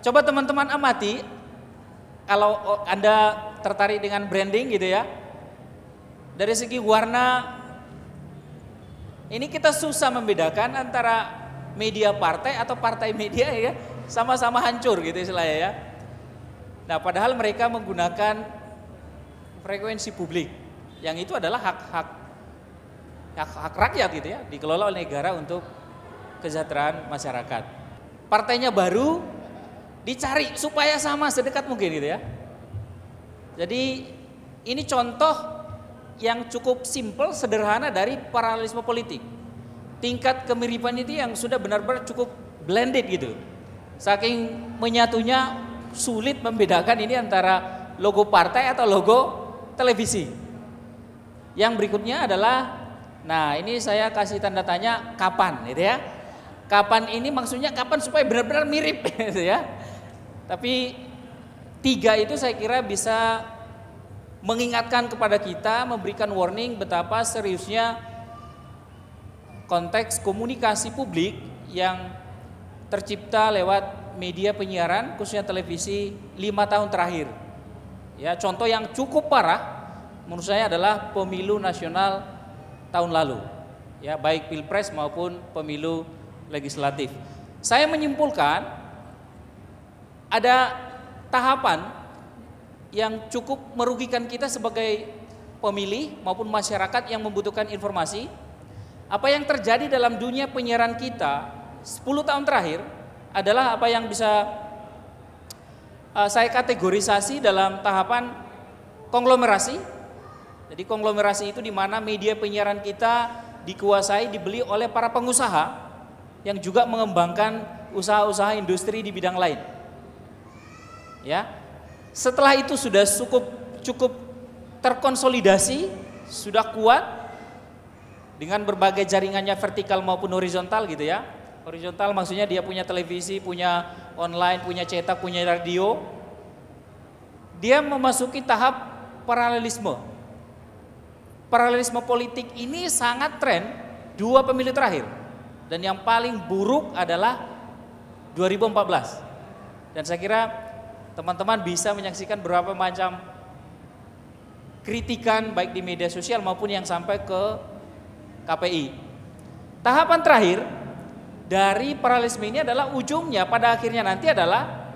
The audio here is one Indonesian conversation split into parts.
Coba teman-teman amati, kalau Anda tertarik dengan branding gitu ya, dari segi warna, ini kita susah membedakan antara media partai atau partai media ya, sama-sama hancur gitu istilahnya ya. Nah padahal mereka menggunakan frekuensi publik, yang itu adalah hak rakyat gitu ya, dikelola oleh negara untuk kesejahteraan masyarakat. Partainya baru, dicari supaya sama sedekat mungkin gitu ya. Jadi ini contoh yang cukup simpel, sederhana dari paralelisme politik. Tingkat kemiripan itu yang sudah benar-benar cukup blended gitu. Saking menyatunya sulit membedakan ini antara logo partai atau logo televisi. Yang berikutnya adalah, nah ini saya kasih tanda tanya kapan gitu ya. Kapan ini maksudnya kapan supaya benar-benar mirip gitu ya. Tapi 3 itu saya kira bisa mengingatkan kepada kita, memberikan warning betapa seriusnya konteks komunikasi publik yang tercipta lewat media penyiaran, khususnya televisi 5 tahun terakhir. Ya, contoh yang cukup parah menurut saya adalah pemilu nasional tahun lalu. Ya, baik Pilpres maupun pemilu legislatif. Saya menyimpulkan ada tahapan yang cukup merugikan kita sebagai pemilih maupun masyarakat yang membutuhkan informasi. Apa yang terjadi dalam dunia penyiaran kita 10 tahun terakhir adalah apa yang bisa saya kategorisasi dalam tahapan konglomerasi. Jadi konglomerasi itu di mana media penyiaran kita dikuasai, dibeli oleh para pengusaha yang juga mengembangkan usaha-usaha industri di bidang lain. Ya, setelah itu sudah cukup terkonsolidasi, sudah kuat dengan berbagai jaringannya vertikal maupun horizontal gitu ya. Horizontal maksudnya dia punya televisi, punya online, punya cetak, punya radio. Dia memasuki tahap paralelisme. Paralelisme politik ini sangat tren 2 pemilu terakhir. Dan yang paling buruk adalah 2014. Dan saya kira teman-teman bisa menyaksikan berapa macam kritikan baik di media sosial maupun yang sampai ke KPI. Tahapan terakhir dari paralelisme ini adalah ujungnya pada akhirnya nanti adalah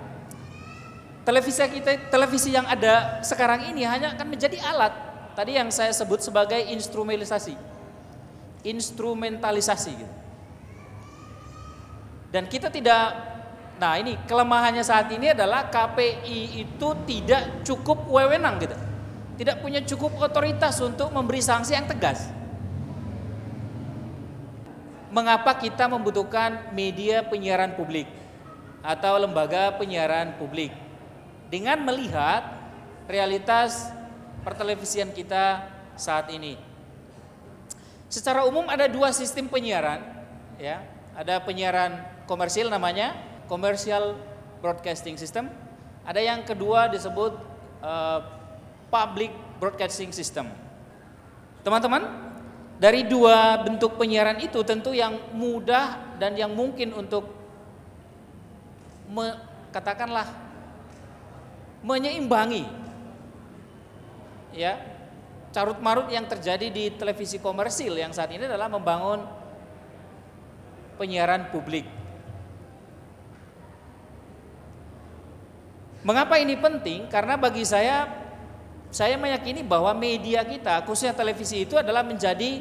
televisi yang ada sekarang ini hanya akan menjadi alat tadi yang saya sebut sebagai instrumentalisasi gitu. Dan kita tidak. Nah ini kelemahannya saat ini adalah KPI itu tidak cukup wewenang gitu. Tidak punya cukup otoritas untuk memberi sanksi yang tegas. Mengapa kita membutuhkan media penyiaran publik atau lembaga penyiaran publik? Dengan melihat realitas pertelevisian kita saat ini. Secara umum ada 2 sistem penyiaran ya. Ada penyiaran komersil namanya Commercial Broadcasting System. Ada yang kedua disebut Public Broadcasting System. Teman-teman, dari 2 bentuk penyiaran itu tentu yang mudah dan yang mungkin untuk katakanlah menyeimbangi ya carut-marut yang terjadi di televisi komersil yang saat ini adalah membangun penyiaran publik. Mengapa ini penting? Karena bagi saya meyakini bahwa media kita, khususnya televisi itu adalah menjadi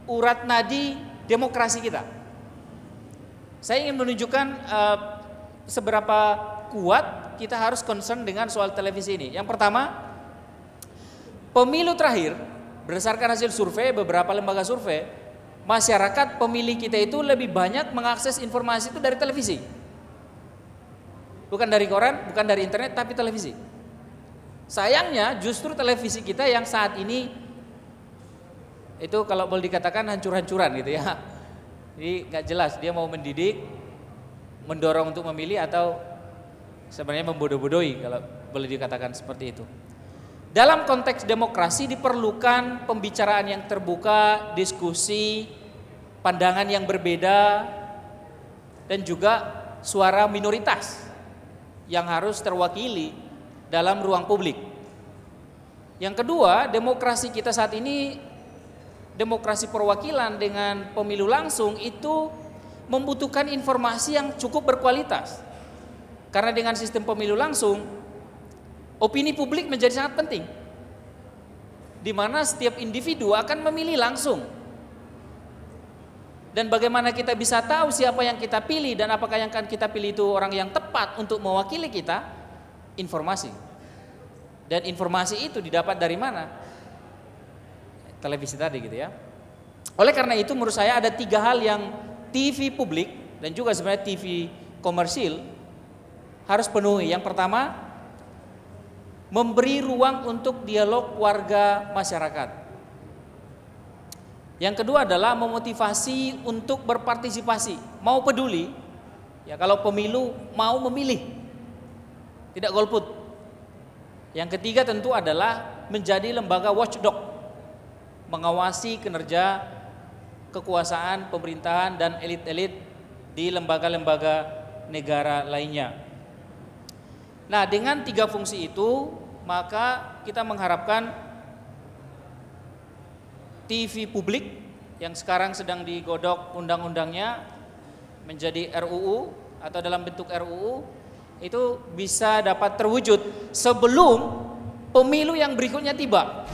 urat nadi demokrasi kita. Saya ingin menunjukkan seberapa kuat kita harus concern dengan soal televisi ini. Yang pertama, pemilu terakhir berdasarkan hasil survei beberapa lembaga survei, masyarakat pemilih kita itu lebih banyak mengakses informasi itu dari televisi. Bukan dari koran, bukan dari internet, tapi televisi. Sayangnya justru televisi kita yang saat ini itu kalau boleh dikatakan hancur-hancuran gitu ya. Jadi nggak jelas dia mau mendidik, mendorong untuk memilih atau sebenarnya membodoh-bodohi kalau boleh dikatakan seperti itu. Dalam konteks demokrasi diperlukan pembicaraan yang terbuka, diskusi, pandangan yang berbeda, dan juga suara minoritas yang harus terwakili dalam ruang publik. Yang kedua, demokrasi kita saat ini, demokrasi perwakilan dengan pemilu langsung itu membutuhkan informasi yang cukup berkualitas. Karena dengan sistem pemilu langsung, opini publik menjadi sangat penting, di mana setiap individu akan memilih langsung. Dan bagaimana kita bisa tahu siapa yang kita pilih dan apakah yang akan kita pilih itu orang yang tepat untuk mewakili kita? Informasi. Dan informasi itu didapat dari mana? Televisi tadi gitu ya. Oleh karena itu menurut saya ada 3 hal yang TV publik dan juga sebenarnya TV komersil harus penuhi. Yang pertama, memberi ruang untuk dialog warga masyarakat. Yang kedua adalah memotivasi untuk berpartisipasi, mau peduli. Ya, kalau pemilu mau memilih, tidak golput. Yang ketiga tentu adalah menjadi lembaga watchdog, mengawasi kinerja kekuasaan, pemerintahan dan elit-elit di lembaga-lembaga negara lainnya. Nah, dengan 3 fungsi itu, maka kita mengharapkan TV publik yang sekarang sedang digodok undang-undangnya menjadi RUU atau dalam bentuk RUU itu bisa dapat terwujud sebelum pemilu yang berikutnya tiba.